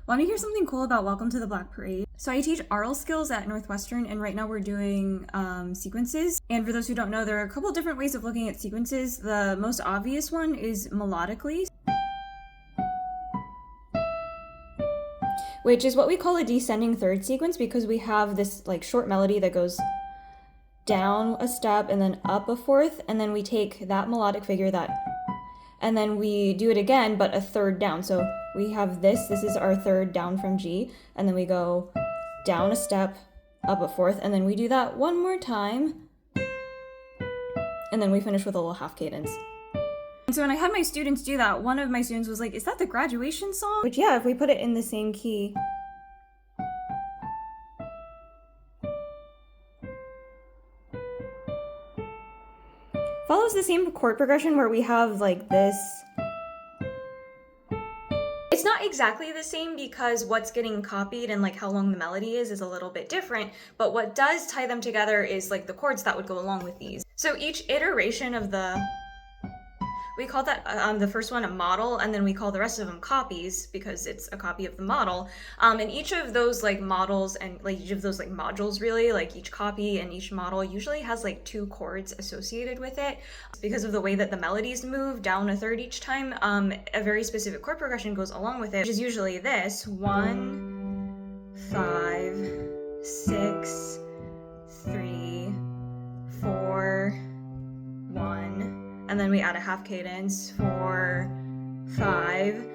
Want to hear something cool about Welcome to the Black Parade? So I teach aural skills at Northwestern, and right now we're doing sequences. And for those who don't know, there are a couple different ways of looking at sequences. The most obvious one is melodically, which is what we call a descending third sequence because we have this like short melody that goes down a step and then up a fourth, and then we take that melodic figure and then we do it again, but a third down. So we have this is our third down from G, and then we go down a step, up a fourth, and then we do that one more time, and then we finish with a little half cadence. And so when I had my students do that, one of my students was like, is that the graduation song? Which yeah, if we put it in the same key, follows the same chord progression where we have like this. It's not exactly the same because what's getting copied and like how long the melody is a little bit different, but what does tie them together is like the chords that would go along with these. So each iteration of we call that the first one a model, and then we call the rest of them copies because it's a copy of the model. And each of those like models and like each of those like modules really, like each copy and each model usually has like 2 chords associated with it. Because of the way that the melodies move down a third each time, a very specific chord progression goes along with it, which is usually this: 1, 5, 6, 3, 4, 1. And then we add a half cadence, 4, 5.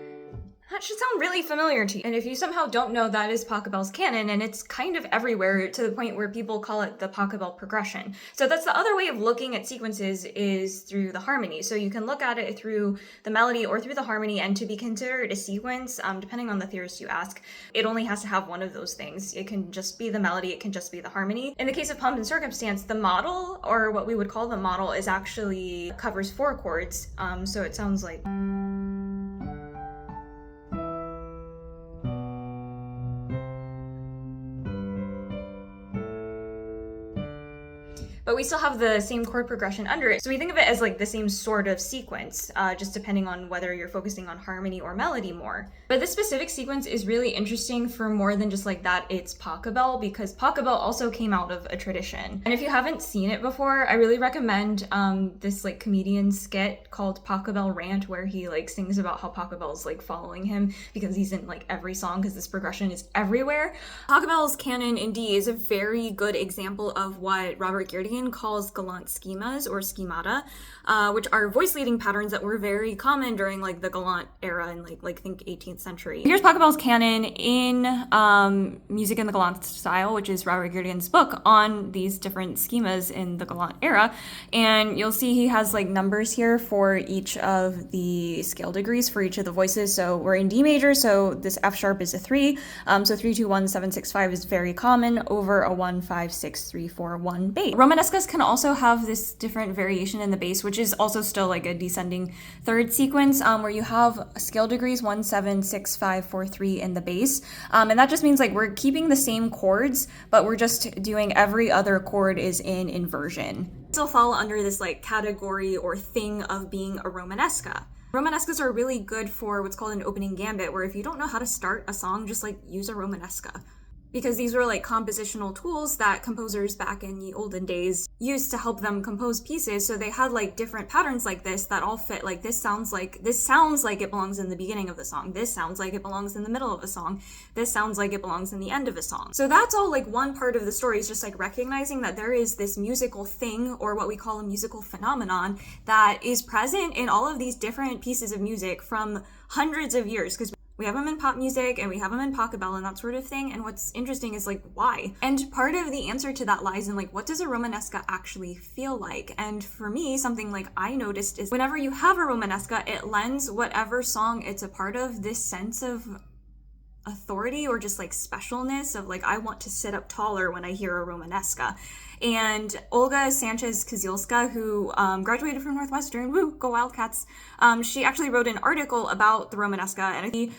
That should sound really familiar to you. And if you somehow don't know, that is Pachelbel's canon, and it's kind of everywhere to the point where people call it the Pachelbel progression. So that's the other way of looking at sequences, is through the harmony. So you can look at it through the melody or through the harmony, and to be considered a sequence, depending on the theorist you ask, it only has to have one of those things. It can just be the melody, it can just be the harmony. In the case of Pomp and Circumstance, the model, or what we would call the model, is actually covers 4 chords. So it sounds like... but we still have the same chord progression under it. So we think of it as like the same sort of sequence, just depending on whether you're focusing on harmony or melody more. But this specific sequence is really interesting for more than just like that it's Pachelbel, because Pachelbel also came out of a tradition. And if you haven't seen it before, I really recommend this like comedian skit called Pachelbel Rant, where he like sings about how Pachelbel's like following him because he's in like every song, because this progression is everywhere. Pachelbel's canon in D is a very good example of what Robert Gjerdingen calls galant schemas or schemata, which are voice leading patterns that were very common during like the Galant Era in like think 18th century. Here's Pachelbel's canon in Music in the Galant Style, which is Robert Gjerdingen's book on these different schemas in the Galant Era, and you'll see he has like numbers here for each of the scale degrees for each of the voices. So we're in D major, so this F sharp is a 3, so 3 2 1 7 6 5 is very common over a 1 5 6 3 4 1 bass. Romanescas can also have this different variation in the bass, which is also still like a descending third sequence, where you have scale degrees 1 7 6 5 4 3 in the bass, and that just means like we're keeping the same chords, but we're just doing every other chord is in inversion. Still fall under this like category or thing of being a Romanesca. Romanescas are really good for what's called an opening gambit, where if you don't know how to start a song, just like use a Romanesca. Because these were like compositional tools that composers back in the olden days used to help them compose pieces. So they had like different patterns like this that all fit. Like this sounds like it belongs in the beginning of the song. This sounds like it belongs in the middle of a song. This sounds like it belongs in the end of a song. So that's all like one part of the story, is just like recognizing that there is this musical thing, or what we call a musical phenomenon, that is present in all of these different pieces of music from hundreds of years, because we have them in pop music and we have them in Pachelbel and that sort of thing. And what's interesting is like, why? And part of the answer to that lies in like, what does a Romanesca actually feel like? And for me, something like I noticed is whenever you have a Romanesca, it lends whatever song it's a part of this sense of authority or just like specialness of like, I want to sit up taller when I hear a Romanesca. And Olga Sanchez-Kisielewska, who graduated from Northwestern, woo, go Wildcats, she actually wrote an article about the Romanesca, and she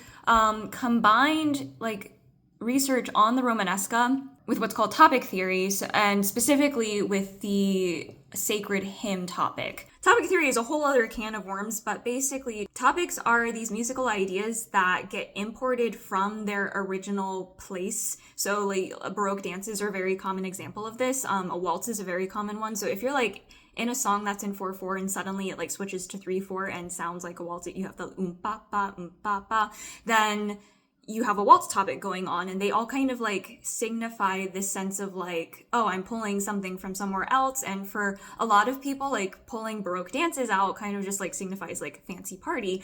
combined like research on the Romanesca with what's called topic theories, and specifically with the sacred hymn topic. Topic 3 is a whole other can of worms, but basically topics are these musical ideas that get imported from their original place. So like Baroque dances are a very common example of this. A waltz is a very common one. So if you're like in a song that's in 4/4 and suddenly it like switches to 3/4 and sounds like a waltz, you have the pa pa, then you have a waltz topic going on, and they all kind of like signify this sense of like, oh, I'm pulling something from somewhere else. And for a lot of people, like pulling Baroque dances out kind of just like signifies like fancy party.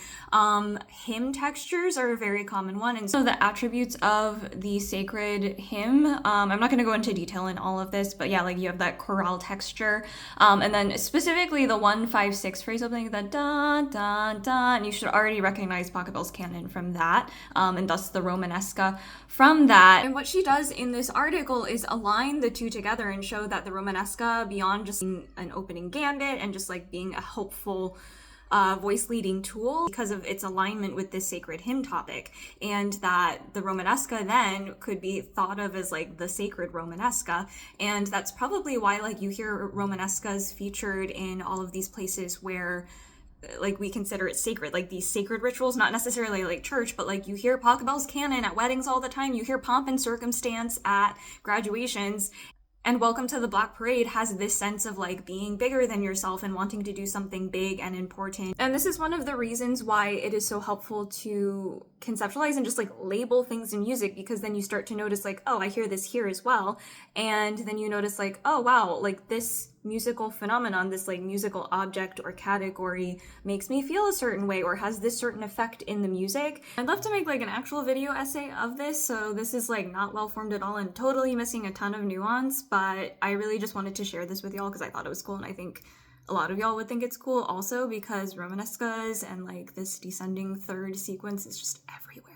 Hymn textures are a very common one. And so the attributes of the sacred hymn, I'm not going to go into detail in all of this, but yeah, like you have that chorale texture. And then specifically the 1-5-6 phrase opening, the da da da, and you should already recognize Pachelbel's canon from that, and thus the Romanesca from that. And what she does in this article is align the two together and show that the Romanesca, beyond just being an opening gambit and just like being a helpful voice leading tool, because of its alignment with this sacred hymn topic, and that the Romanesca then could be thought of as like the sacred Romanesca. And that's probably why like you hear Romanescas featured in all of these places where like we consider it sacred, like these sacred rituals, not necessarily like church, but like you hear Pachelbel's canon at weddings all the time, you hear Pomp and Circumstance at graduations. And Welcome to the Black Parade has this sense of like being bigger than yourself and wanting to do something big and important. And this is one of the reasons why it is so helpful to conceptualize and just like label things in music, because then you start to notice like, oh, I hear this here as well. And then you notice like, oh wow, like this musical phenomenon, this like musical object or category makes me feel a certain way or has this certain effect in the music. I'd love to make like an actual video essay of this, so this is like not well formed at all and totally missing a ton of nuance, but I really just wanted to share this with y'all because I thought it was cool, and I think a lot of y'all would think it's cool also because Romanescas and like this descending third sequence is just everywhere.